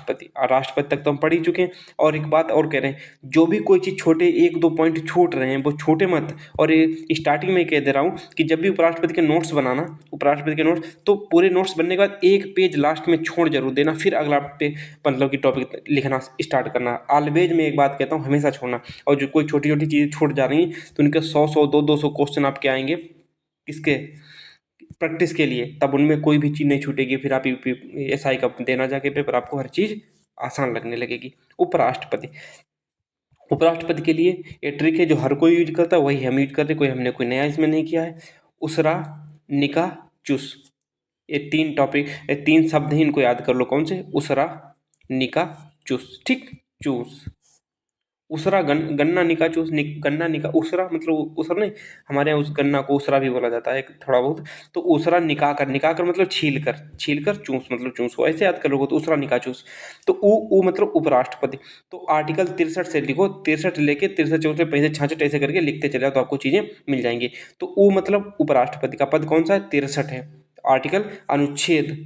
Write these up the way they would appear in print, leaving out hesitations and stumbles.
राष्ट्रपति। राष्ट्रपति तक तो हम पढ़ ही चुके हैं। और एक बात और कह रहे हैं, जो भी कोई चीज़ छोटे 1-2 पॉइंट छूट रहे हैं वो छोटे मत। और ये स्टार्टिंग में कह दे रहा हूँ कि जब भी उपराष्ट्रपति के नोट्स बनाना, उपराष्ट्रपति के नोट्स, तो पूरे नोट्स बनने के बाद एक पेज लास्ट में छोड़ जरूर देना, फिर अगला मतलब कि टॉपिक लिखना स्टार्ट करना। ऑलवेज में एक बात कहता हूँ, हमेशा छोड़ना। और जो कोई छोटी छोटी चीज़ें छूट जा रही हैं तो उनके 100 200 क्वेश्चन आपके आएंगे किसके, प्रैक्टिस के लिए, तब उनमें कोई भी चीज़ नहीं छूटेगी। फिर आप SI का देना जाके पेपर, आपको हर चीज़ आसान लगने लगेगी। उपराष्ट्रपति, उपराष्ट्रपति के लिए ये ट्रिक है जो हर कोई यूज करता है, वही हम यूज करते हैं, कोई हमने कोई नया इसमें नहीं किया है। उसरा, निका, चुस, ये 3 टॉपिक, ये 3 शब्द ही इनको याद कर लो। कौन से? उसरा, निका, चुस। ठीक, चूस, उसरा, गन्ना, निका, चूस। गन्ना, निका, उसरा मतलब उसरा नहीं, हमारे यहाँ उस गन्ना को उसरा भी बोला जाता है थोड़ा बहुत। तो उसरा निका कर, निका कर मतलब छील कर, छील कर, चूस मतलब चूस को, ऐसे याद कर लोगे तो उसरा, निका, चूस। तो ऊ मतलब उपराष्ट्रपति। तो आर्टिकल 63 से लिखो, 63 लेके 63 64 65 66 ऐसे करके लिखते चले जाओ तो आपको चीजें मिल जाएंगी। तो ऊ मतलब उपराष्ट्रपति का पद कौन सा है? 63 है। आर्टिकल, अनुच्छेद,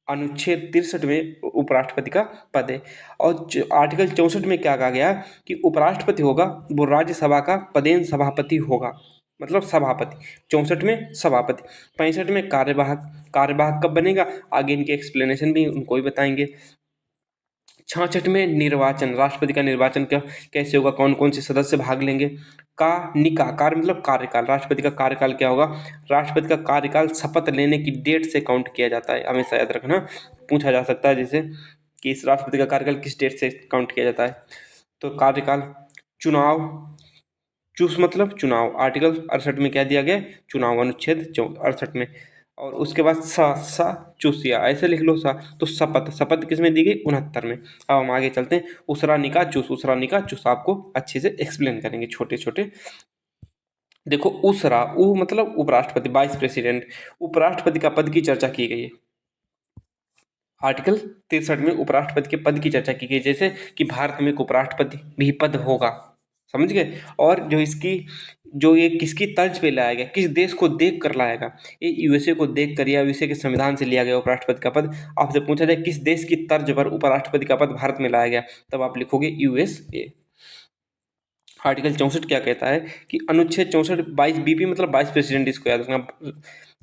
अनुच्छेद 63 में उपराष्ट्रपति का पद है। और आर्टिकल 64 में क्या कहा गया कि उपराष्ट्रपति होगा वो राज्यसभा का पदेन सभापति होगा, मतलब सभापति। 64 में सभापति, 65 में कार्यवाहक। कार्यवाहक कब बनेगा? आगे इनके एक्सप्लेनेशन भी उनको ही बताएंगे। 66 में निर्वाचन, राष्ट्रपति का निर्वाचन क्या कैसे होगा, कौन कौन से सदस्य भाग लेंगे। का निका, कार्य मतलब कार्यकाल, राष्ट्रपति का कार्यकाल क्या होगा? राष्ट्रपति का कार्यकाल शपथ लेने की डेट से काउंट किया जाता है, हमेशा याद रखना, पूछा जा सकता है जैसे कि इस राष्ट्रपति का कार्यकाल किस डेट से काउंट किया जाता है। तो कार्यकाल। चुनाव, चूस मतलब चुनाव, आर्टिकल 68 में क्या दिया गया? चुनाव, अनुच्छेद 68 में। और उसके बाद सा चूसिया, ऐसे लिख लो सा। तो शपथ, शपथ किस में दी गई? 69 में। अब हम आगे चलते हैं। उसरा, निका, चूस, उसरा, निका, चूस, आपको अच्छे से एक्सप्लेन करेंगे छोटे छोटे। देखो, उसरा, उ मतलब उपराष्ट्रपति, वाइस प्रेसिडेंट। उपराष्ट्रपति का पद की चर्चा की गई है आर्टिकल 63 में, उपराष्ट्रपति के पद की चर्चा की गई, जैसे कि भारत में एक उपराष्ट्रपति भी पद होगा, समझ गए। और जो इसकी, जो ये किसकी तर्ज पे लाया गया, किस देश को देख कर लाया गया, ये USA को देख कर या USA के संविधान से लिया गया उपराष्ट्रपति का पद। आपसे पूछा जाए किस देश की तर्ज पर उपराष्ट्रपति का पद भारत में लाया गया, तब आप लिखोगे USA। आर्टिकल 64 क्या कहता है कि अनुच्छेद 64 22 BP मतलब वाइस प्रेसिडेंट, इसको याद रखना।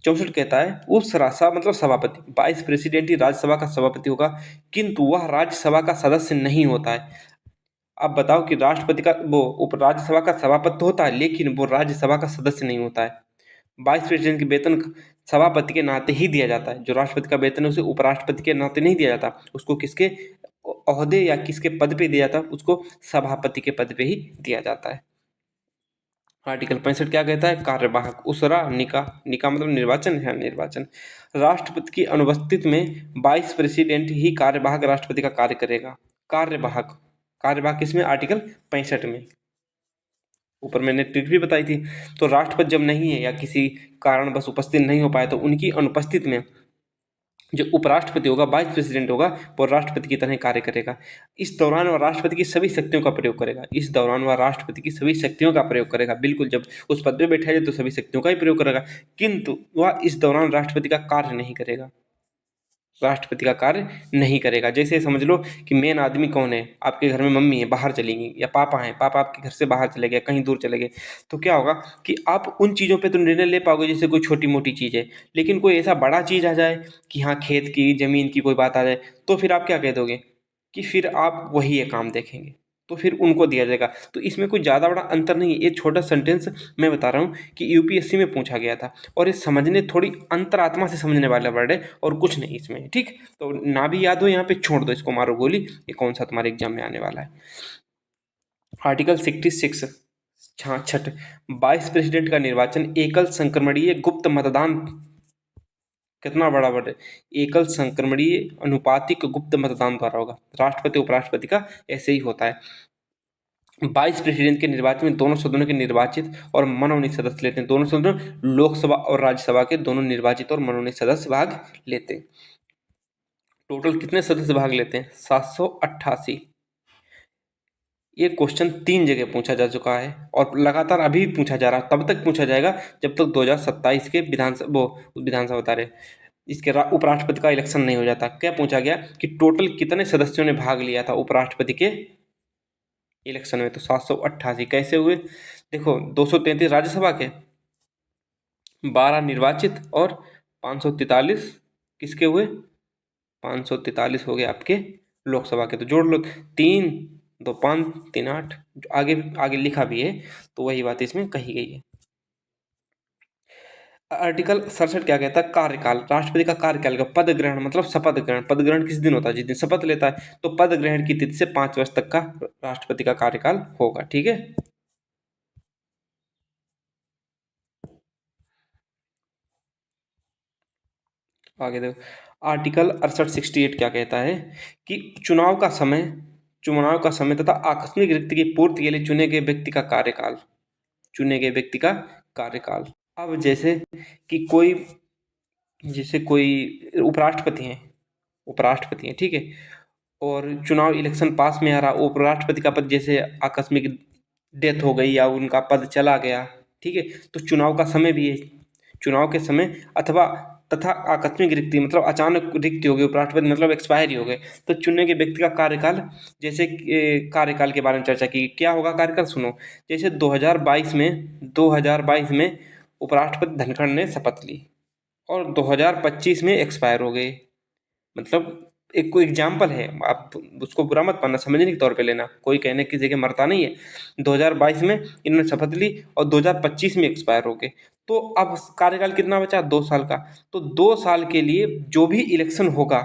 64 कहता है उपसरासा मतलब सभापति, वाइस प्रेसिडेंट ही राज्यसभा का सभापति होगा, किंतु वह राज्यसभा का सदस्य नहीं होता है। अब बताओ कि राष्ट्रपति का वो उप राज्यसभा का सभापति तो होता है, लेकिन वो राज्यसभा का सदस्य नहीं होता है। वाइस प्रेसिडेंट की वेतन सभापति के नाते ही दिया जाता है, जो राष्ट्रपति का वेतन है उसे उपराष्ट्रपति के नाते नहीं दिया जाता, उसको किसके ओहदे या किसके पद पे दिया जाता है, उसको सभापति के पद पे ही दिया जाता है। आर्टिकल 65 क्या कहता है? कार्यवाहक, उसरा, निका, निका मतलब निर्वाचन है, निर्वाचन। राष्ट्रपति की अनुपस्थिति में वाइस प्रेसिडेंट ही कार्यवाहक राष्ट्रपति का कार्य करेगा। कार्यवाहक, कार्यवाहक किसमें? आर्टिकल 65 में। ऊपर मैंने ट्रिक भी बताई थी। तो राष्ट्रपति जब नहीं है या किसी कारण बस उपस्थित नहीं हो पाए तो उनकी अनुपस्थिति में जो उपराष्ट्रपति होगा, वाइस प्रेसिडेंट होगा, वो राष्ट्रपति की तरह कार्य करेगा। इस दौरान वह राष्ट्रपति की सभी शक्तियों का प्रयोग करेगा, इस दौरान वह राष्ट्रपति की सभी शक्तियों का प्रयोग करेगा। बिल्कुल, जब उस पद पे बैठा जाए तो सभी शक्तियों का ही प्रयोग करेगा, किंतु वह इस दौरान राष्ट्रपति का कार्य नहीं करेगा, राष्ट्रपति का कार्य नहीं करेगा। जैसे समझ लो कि मेन आदमी कौन है, आपके घर में मम्मी है, बाहर चली गई, या पापा हैं, पापा आपके घर से बाहर चले गए, कहीं दूर चले गए, तो क्या होगा कि आप उन चीज़ों पे तो निर्णय ले पाओगे जैसे कोई छोटी मोटी चीज़ है। लेकिन कोई ऐसा बड़ा चीज़ आ जाए कि हाँ, खेत की, ज़मीन की कोई बात आ जाए, तो फिर आप क्या कह दोगे कि फिर आप वही ये काम देखेंगे, तो फिर उनको दिया जाएगा। तो इसमें कोई ज़्यादा बड़ा अंतर नहीं है। ये छोटा सेंटेंस मैं बता रहा हूँ कि UPSC में पूछा गया था, और ये समझने थोड़ी अंतरात्मा से समझने वाला वर्ड है, और कुछ नहीं इसमें, ठीक। तो ना भी याद हो यहाँ पे छोड़ दो, इसको मारो गोली, ये कौन सा तुम्हारे एग्जाम में आने वाला है। आर्टिकल 66 66 वाइस प्रेसिडेंट का निर्वाचन एकल संक्रमणीय गुप्त मतदान, कितना बड़ा वर्ड है, एकल संक्रमणीय अनुपातिक गुप्त मतदान द्वारा होगा। राष्ट्रपति उपराष्ट्रपति का ऐसे ही होता है। वाइस प्रेसिडेंट के निर्वाचन में दोनों सदनों के निर्वाचित और मनोनीत सदस्य लेते हैं, दोनों सदनों, लोकसभा और राज्यसभा के दोनों निर्वाचित और मनोनीत सदस्य भाग लेते हैं। टोटल कितने सदस्य भाग लेते हैं? 788। ये क्वेश्चन 3 जगह पूछा जा चुका है और लगातार अभी भी पूछा जा रहा है, तब तक पूछा जाएगा जब तक 2027 के विधानसभा बता रहे इसके उपराष्ट्रपति का इलेक्शन नहीं हो जाता। क्या पूछा गया कि टोटल कितने सदस्यों ने भाग लिया था उपराष्ट्रपति के इलेक्शन में, तो 788। कैसे हुए देखो, 233 राज्यसभा के, 12 निर्वाचित और 543 किसके हुए, 543 हो गए आपके लोकसभा के। तो जोड़ लो, 3 2 5 3 8, आगे आगे लिखा भी है, तो वही बात इसमें कही गई है। आर्टिकल 67 क्या कहता है, कार्यकाल, राष्ट्रपति का कार्यकाल का पद ग्रहण मतलब शपथ ग्रहण। पद ग्रहण किस दिन होता है, जिस दिन शपथ लेता है। तो पद ग्रहण की तिथि से 5 वर्ष तक का राष्ट्रपति का कार्यकाल होगा। ठीक है, आगे देखो, आर्टिकल 68 क्या कहता है कि चुनाव का समय तथा आकस्मिक रिक्ति की पूर्ति के लिए चुने गए व्यक्ति का कार्यकाल। अब जैसे कोई उपराष्ट्रपति हैं, ठीक है, और चुनाव इलेक्शन पास में आ रहा, उपराष्ट्रपति का पद जैसे आकस्मिक डेथ हो गई या उनका पद चला गया, ठीक है, तो चुनाव का समय भी है। चुनाव के समय अथवा तथा आकस्मिक रिक्ति मतलब अचानक रिक्ति हो गई, उपराष्ट्रपति मतलब एक्सपायर ही हो गए, तो चुने गए व्यक्ति का कार्यकाल, जैसे कार्यकाल के बारे में चर्चा की। क्या होगा कार्यकाल, सुनो। जैसे 2022 में उपराष्ट्रपति धनखड़ ने शपथ ली और 2025 में एक्सपायर हो गए। मतलब एक कोई एग्जाम्पल है, आप उसको बुरा मत मानना, समझने के तौर पे लेना, कोई कहने की जगह मरता नहीं है। 2022 में इन्होंने शपथ ली और 2025 में एक्सपायर हो गए, तो अब कार्यकाल कितना बचा, 2 साल का। तो 2 साल के लिए जो भी इलेक्शन होगा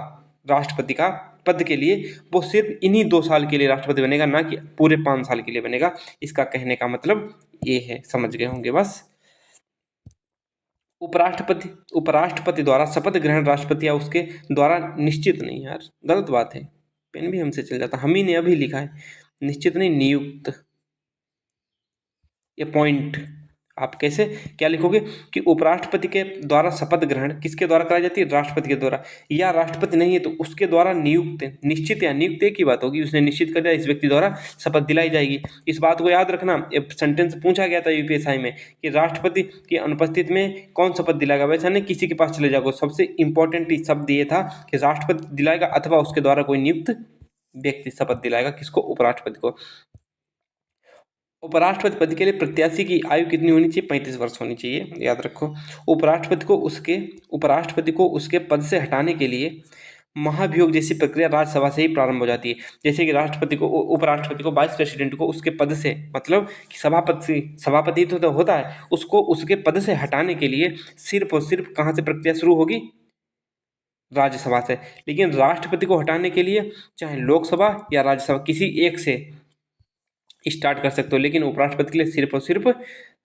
राष्ट्रपति का पद के लिए, वो सिर्फ इन्हीं 2 साल के लिए राष्ट्रपति बनेगा, ना कि पूरे 5 साल के लिए बनेगा। इसका कहने का मतलब ये है, समझ गए होंगे बस। उपराष्ट्रपति द्वारा शपथ ग्रहण राष्ट्रपति या उसके द्वारा निश्चित नहीं, यार गलत बात है, पेन भी हमसे चल जाता, हम ही ने अभी लिखा है, निश्चित नहीं, नियुक्त, ये पॉइंट। आप कैसे क्या लिखोगे कि उपराष्ट्रपति के द्वारा शपथ ग्रहण किसके द्वारा कराई जाती है, राष्ट्रपति के द्वारा, या राष्ट्रपति नहीं है तो उसके द्वारा नियुक्त। निश्चित या नियुक्त एक ही बात होगी, उसने निश्चित कर दिया इस व्यक्ति द्वारा शपथ दिलाई जाएगी। इस बात को याद रखना, एक सेंटेंस पूछा गया था यूपीएसआई में कि राष्ट्रपति की अनुपस्थित में कौन शपथ दिलाएगा, वैसा नहीं किसी के पास चले जाओगे। सबसे इंपॉर्टेंट शब्द ये था कि राष्ट्रपति दिलाएगा अथवा उसके द्वारा कोई नियुक्त व्यक्ति शपथ दिलाएगा, किसको, उपराष्ट्रपति को। उपराष्ट्रपति पद के लिए प्रत्याशी की आयु कितनी होनी चाहिए, 35 वर्ष होनी चाहिए, याद रखो। उपराष्ट्रपति को उसके पद से हटाने के लिए महाभियोग जैसी प्रक्रिया राज्यसभा से ही प्रारंभ हो जाती है। जैसे कि उपराष्ट्रपति को वाइस प्रेसिडेंट को उसके पद से, मतलब कि सभापति तो होता है, उसको उसके पद से हटाने के लिए सिर्फ और सिर्फ कहाँ से प्रक्रिया शुरू होगी, राज्यसभा से। लेकिन राष्ट्रपति को हटाने के लिए चाहे लोकसभा या राज्यसभा किसी एक से स्टार्ट कर सकते हो, लेकिन उपराष्ट्रपति के लिए सिर्फ और सिर्फ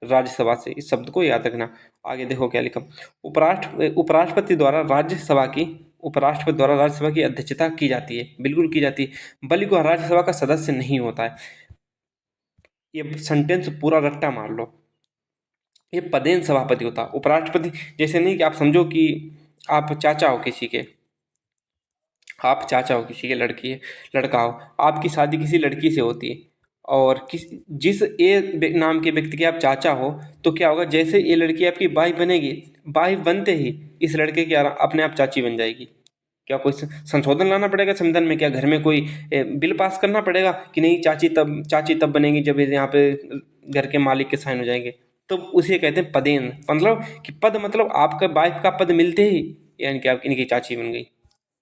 राज्यसभा से। इस शब्द को याद रखना। आगे देखो क्या लिखा, उपराष्ट्रपति द्वारा राज्यसभा की अध्यक्षता की जाती है, बिल्कुल की जाती है, बल्कि वह राज्यसभा का सदस्य नहीं होता है। ये सेंटेंस पूरा रट्टा मार लो, ये पदेन सभापति होता है उपराष्ट्रपति। जैसे नहीं कि आप समझो कि आप चाचा हो किसी के, लड़का हो, आपकी शादी किसी लड़की से होती है और जिस ए नाम के व्यक्ति के आप चाचा हो, तो क्या होगा, जैसे ये लड़की आपकी वाइफ बनेगी, वाइफ बनते ही इस लड़के की अपने आप चाची बन जाएगी। क्या कोई संशोधन लाना पड़ेगा संविधान में, क्या घर में कोई बिल पास करना पड़ेगा कि नहीं चाची तब बनेगी जब यहाँ पे घर के मालिक के साइन हो जाएंगे। तो उसे कहते हैं पदेन, मतलब कि पद मतलब आपका वाइफ का पद मिलते ही यानी कि आप इनकी चाची बन गई।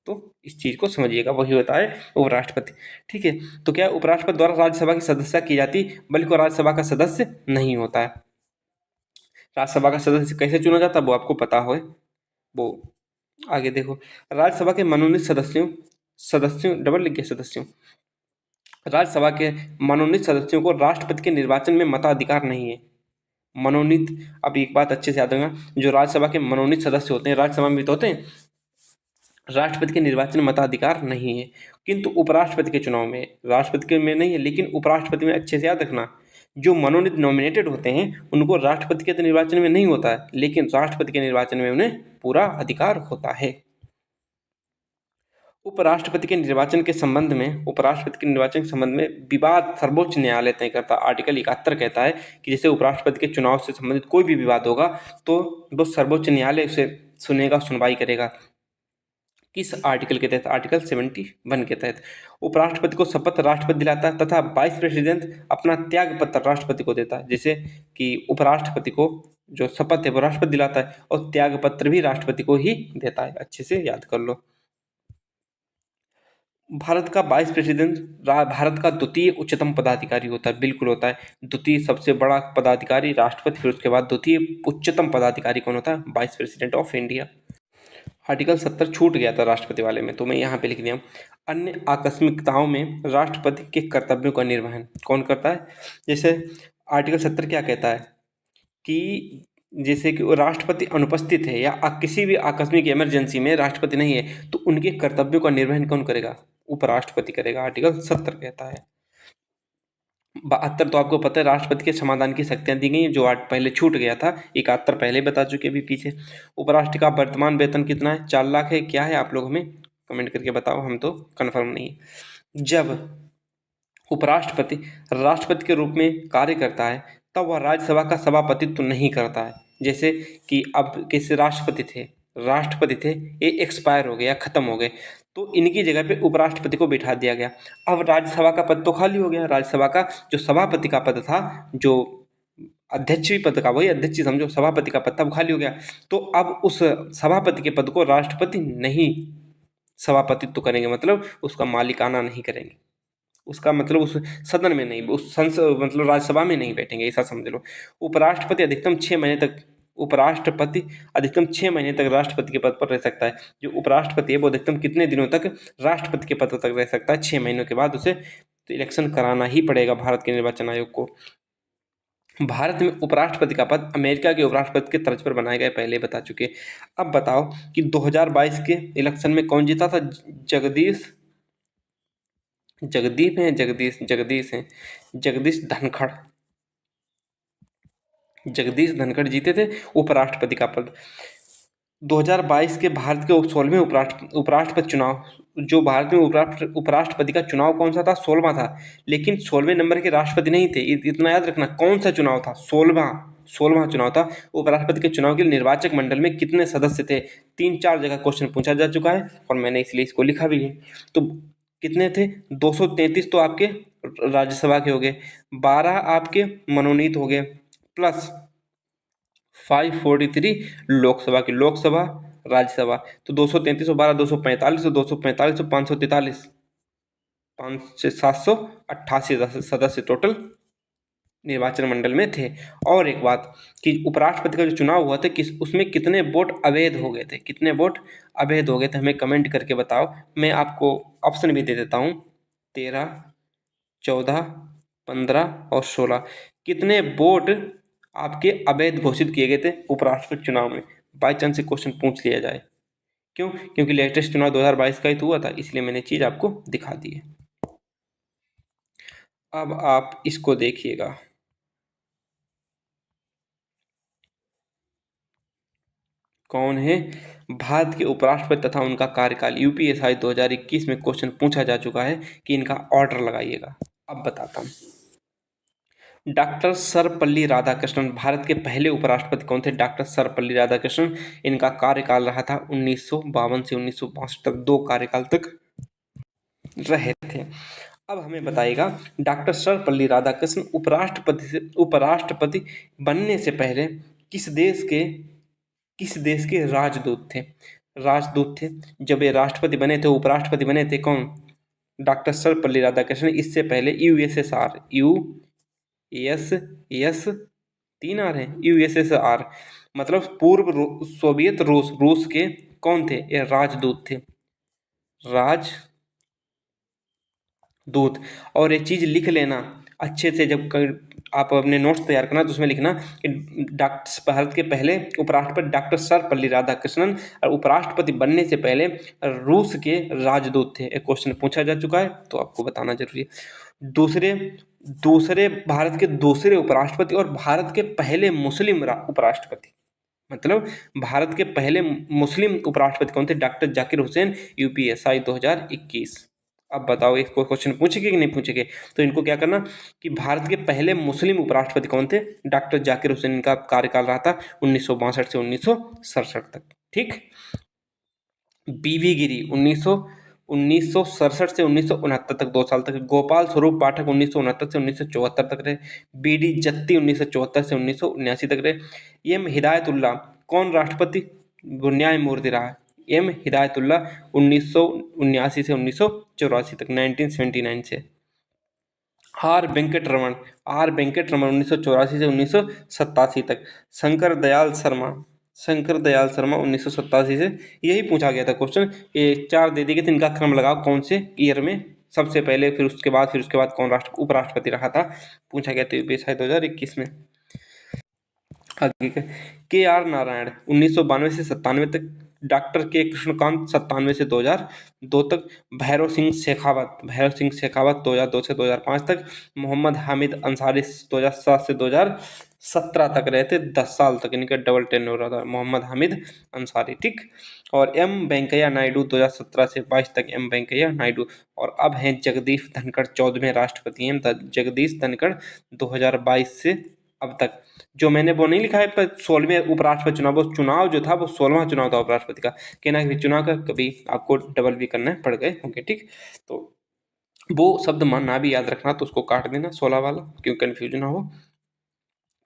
तो इस चीज को समझिएगा, वही होता है उपराष्ट्रपति। ठीक है, तो क्या उपराष्ट्रपति द्वारा राज्यसभा की सदस्यता की जाती, बल्कि वो राज्यसभा का सदस्य नहीं होता है। राज्यसभा का सदस्य कैसे चुना जाता है वो आपको पता हो, वो आगे देखो। राज्यसभा के मनोनीत सदस्यों डबल लिख के सदस्यों, राज्यसभा के मनोनीत सदस्यों को राष्ट्रपति के निर्वाचन में मताधिकार नहीं है। मनोनीत, अब एक बात अच्छे से याद रखना, जो राज्यसभा के मनोनीत सदस्य होते हैं, राज्यसभा में भी तो होते हैं, राष्ट्रपति के निर्वाचन में मताधिकार नहीं है, किंतु उपराष्ट्रपति के चुनाव में, राष्ट्रपति के में नहीं है लेकिन उपराष्ट्रपति में। अच्छे से याद रखना, जो मनोनीत नॉमिनेटेड होते हैं उनको राष्ट्रपति के निर्वाचन में नहीं होता है, लेकिन राष्ट्रपति के निर्वाचन में उन्हें पूरा अधिकार होता है। उपराष्ट्रपति के निर्वाचन के संबंध में विवाद सर्वोच्च न्यायालय तय करता। आर्टिकल 71 कहता है कि जैसे उपराष्ट्रपति के चुनाव से संबंधित कोई भी विवाद होगा तो वो सर्वोच्च न्यायालय से सुनेगा, सुनवाई करेगा। किस आर्टिकल के तहत? आर्टिकल 71 के तहत। उपराष्ट्रपति को शपथ राष्ट्रपति दिलाता है तथा वाइस प्रेसिडेंट अपना त्याग पत्र राष्ट्रपति को देता है। जैसे कि उपराष्ट्रपति को जो शपथ है वो राष्ट्रपति दिलाता है और त्याग पत्र भी राष्ट्रपति को ही देता है। अच्छे से याद कर लो। भारत का वाइस प्रेसिडेंट भारत का द्वितीय उच्चतम पदाधिकारी होता है। बिल्कुल होता है। द्वितीय सबसे बड़ा पदाधिकारी राष्ट्रपति, फिर उसके बाद द्वितीय उच्चतम पदाधिकारी कौन होता है? Vice president of India. Article 70 छूट गया था राष्ट्रपति वाले में, तो मैं यहाँ पे लिख दिया। अन्य आकस्मिकताओं में राष्ट्रपति के कर्तव्यों का निर्वहन कौन करता है? जैसे आर्टिकल 70 क्या कहता है कि जैसे कि राष्ट्रपति अनुपस्थित है या किसी भी आकस्मिक इमरजेंसी में राष्ट्रपति नहीं है तो उनके कर्तव्यों का निर्वहन कौन करेगा? उपराष्ट्रपति करेगा। आर्टिकल 70 कहता है। 72 तो आपको पता है राष्ट्रपति के समाधान की शक्तियां दी गई हैं, जो आज पहले छूट गया था। 71 पहले बता चुके अभी पीछे। उपराष्ट्रपति का वर्तमान वेतन कितना है? 4 लाख है। क्या है? आप लोग हमें कमेंट करके बताओ, हम तो कंफर्म नहीं है। जब उपराष्ट्रपति राष्ट्रपति के रूप में कार्य करता है तब वह राज्यसभा का सभापतित्व नहीं करता है। जैसे कि अब किसी राष्ट्रपति थे, ये एक्सपायर हो गए या खत्म हो गए, तो इनकी जगह पे उपराष्ट्रपति को बिठा दिया गया। अब राज्यसभा का पद तो खाली हो गया। राज्यसभा का जो सभापति का पद था, जो अध्यक्ष भी पद का, वही अध्यक्ष समझो, सभापति का पद तब खाली हो गया। तो अब उस सभापति के पद को राष्ट्रपति नहीं सभापतित्व करेंगे, मतलब उसका मालिकाना नहीं करेंगे। उसका मतलब उस सदन में नहीं, उस संसद मतलब राज्यसभा में नहीं बैठेंगे, ऐसा समझ लो। उपराष्ट्रपति अधिकतम 6 महीने तक राष्ट्रपति के पद पर रह सकता है। जो उपराष्ट्रपति है वो अधिकतम कितने दिनों तक राष्ट्रपति के पद तक रह सकता है? 6 महीनों के बाद उसे तो इलेक्शन कराना ही पड़ेगा भारत के निर्वाचन आयोग को। भारत में उपराष्ट्रपति का पद अमेरिका के उपराष्ट्रपति के तर्ज पर बनाए गए, पहले बता चुके। अब बताओ कि 2022 के इलेक्शन में कौन जीता था? जगदीश धनखड़ जीते थे उपराष्ट्रपति का पद। 2022 के भारत के 16वें उपराष्ट्रपति चुनाव, जो भारत में उपराष्ट्रपति का चुनाव कौन सा था? 16वां था। लेकिन 16वें नंबर के राष्ट्रपति नहीं थे, इतना याद रखना। कौन सा चुनाव था? 16वां चुनाव था। उपराष्ट्रपति के चुनाव के लिए निर्वाचक मंडल में कितने सदस्य थे? 3-4 जगह क्वेश्चन पूछा जा चुका है और मैंने इसलिए इसको लिखा भी है। तो कितने थे? 233 तो आपके राज्यसभा के हो गए, 12 आपके मनोनीत हो गए, प्लस 543 लोकसभा राज्यसभा। तो 233 और 12 245, 245 और 543 788 सदस्य टोटल निर्वाचन मंडल में थे। और एक बात कि उपराष्ट्रपति का जो चुनाव हुआ था उसमें कितने वोट अवैध हो गए थे? कितने वोट अवैध हो गए थे? हमें कमेंट करके बताओ। मैं आपको ऑप्शन भी दे देता हूँ। 13, 14, 15 और 16 कितने वोट आपके अवैध घोषित किए गए थे उपराष्ट्रपति चुनाव में? बाई चांस से क्वेश्चन पूछ लिया जाए। क्यों? क्योंकि लेटेस्ट चुनाव 2022 का ही तो हुआ था, इसलिए मैंने चीज आपको दिखा दी है। अब आप इसको देखिएगा। कौन है भारत के उपराष्ट्रपति तथा उनका कार्यकाल? यूपीएससी 2021 में क्वेश्चन पूछा जा चुका है कि इनका ऑर्डर लगाइएगा। अब बताता हूँ। डॉक्टर सर्वपल्ली राधाकृष्णन भारत के पहले उपराष्ट्रपति कौन थे? डॉक्टर सर्वपल्ली राधाकृष्णन। इनका कार्यकाल रहा था 1952 से 1962 तक, 2 कार्यकाल तक रहे थे। अब हमें बताइएगा डॉक्टर सर्वपल्ली राधाकृष्णन उपराष्ट्रपति बनने से पहले किस देश के राजदूत थे? जब ये राष्ट्रपति बने थे, उपराष्ट्रपति बने थे कौन? डॉक्टर सर्वपल्ली राधाकृष्णन। इससे पहले यूएसएसआर, यूएसएसआर मतलब पूर्व सोवियत रूस के कौन थे? ये राजदूत थे, राजदूत। और एक चीज लिख लेना अच्छे से, जब आप अपने नोट्स तैयार करना तो उसमें लिखना कि भारत के पहले उपराष्ट्रपति डॉक्टर सर्वपल्ली राधाकृष्णन और उपराष्ट्रपति बनने से पहले रूस के राजदूत थे। एक क्वेश्चन पूछा जा चुका है तो आपको बताना जरूरी है। दूसरे भारत के दूसरे उपराष्ट्रपति और भारत के पहले मुस्लिम उपराष्ट्रपति, मतलब भारत के पहले मुस्लिम उपराष्ट्रपति कौन थे? डॉक्टर जाकिर हुसैन। यूपीएससी 2021। अब बताओ इसको क्वेश्चन पूछेंगे कि नहीं पूछेंगे? तो इनको क्या करना कि भारत के पहले मुस्लिम उपराष्ट्रपति कौन थे? डॉक्टर जाकिर हुसैन। इनका कार्यकाल रहा था 1962 से 1967 तक। ठीक। बीवी गिरी 1967 से 1969 तक, 2 साल तक। गोपाल स्वरूप पाठक 1969 से 1974 तक रहे। बीडी जत्ती 1974 से 1979 तक रहे। एम हिदायतुल्ला कौन राष्ट्रपति न्यायमूर्ति रहा? एम हिदायतुल्ला 1979 से 1984 तक, 1979 से। आर वेंकट रमन 1984 से 1987 तक। शंकर दयाल शर्मा 1987 से। यही पूछा गया था क्वेश्चन, ये 4 दे दिए गए थे, इनका क्रम लगाओ कौन से ईयर में सबसे पहले, फिर उसके बाद कौन उपराष्ट्रपति रहा था, पूछा गया था यूपीएससी 2021 में। आगे के आर नारायण 1992 से 97 तक। डॉक्टर के कृष्णकांत 97 से 2002 तक। भैरव सिंह शेखावत 2002 से 2005 तक। मोहम्मद हामिद अंसारी 2007 से 2017 तक रहे थे, 10 साल तक इनका डबल टेन हो रहा था, मोहम्मद हामिद अंसारी, ठीक। और एम वेंकैया नायडू 2017 से 22 तक, एम वेंकैया नायडू। और अब हैं जगदीप धनखड़, 14वें राष्ट्रपति हैं जगदीश धनखड़, 2022 से अब तक। जो मैंने वो नहीं लिखा है पर 16वें उपराष्ट्रपति चुनाव, वो चुनाव जो था वो 16वां चुनाव था उपराष्ट्रपति का। कहना कि चुनाव का कभी आपको डबल भी करना पड़ गए होंगे, ठीक। तो वो शब्द ना भी याद रखना, तो उसको काट देना 16 वाला, क्यों कन्फ्यूजन ना हो।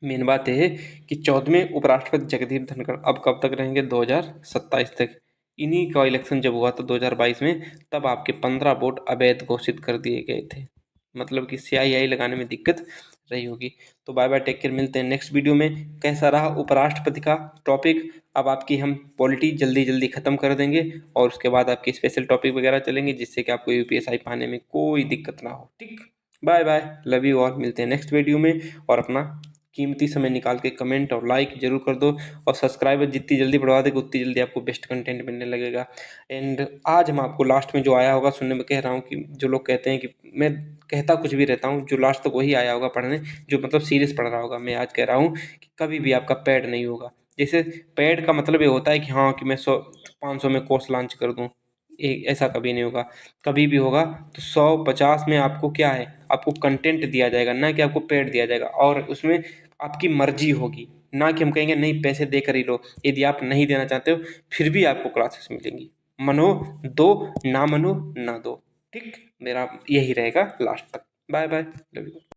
मेन बात यह है कि 14वें उपराष्ट्रपति जगदीप धनखड़ अब कब तक रहेंगे? 2027 तक। इन्हीं का इलेक्शन जब हुआ था 2022 में, तब आपके 15 वोट अवैध घोषित कर दिए गए थे, मतलब कि CII लगाने में दिक्कत रही होगी। तो बाय बाय, टेक केयर, मिलते हैं नेक्स्ट वीडियो में। कैसा रहा उपराष्ट्रपति का टॉपिक? अब आपकी हम पॉलिटी जल्दी जल्दी खत्म कर देंगे और उसके बाद आपकी स्पेशल टॉपिक वगैरह चलेंगे, जिससे कि आपको UPSI पाने में कोई दिक्कत ना हो, ठीक। Bye bye, love you all, मिलते हैं नेक्स्ट वीडियो में। और अपना कीमती समय निकाल के कमेंट और लाइक जरूर कर दो, और सब्सक्राइबर जितनी जल्दी बढ़वा देगा उतनी जल्दी आपको बेस्ट कंटेंट मिलने लगेगा। एंड आज हम आपको लास्ट में जो आया होगा सुनने में, कह रहा हूँ कि जो लोग कहते हैं कि मैं कहता कुछ भी रहता हूँ, जो लास्ट तक वही आया होगा पढ़ने, जो मतलब सीरियस पढ़ रहा होगा। मैं आज कह रहा हूँ कि कभी भी आपका पैड नहीं होगा। जैसे पैड का मतलब ये होता है कि हाँ, कि मैं 500 में कोर्स लॉन्च कर दूँ, ऐसा कभी नहीं होगा। कभी भी होगा तो 100-50 में आपको क्या है, आपको कंटेंट दिया जाएगा, ना कि आपको पेड दिया जाएगा, और उसमें आपकी मर्जी होगी, ना कि हम कहेंगे नहीं पैसे देकर ही लो। यदि आप नहीं देना चाहते हो फिर भी आपको क्लासेस मिलेंगी, मनो दो, ना मनो ना दो, ठीक। मेरा यही रहेगा लास्ट तक। Bye bye, love you.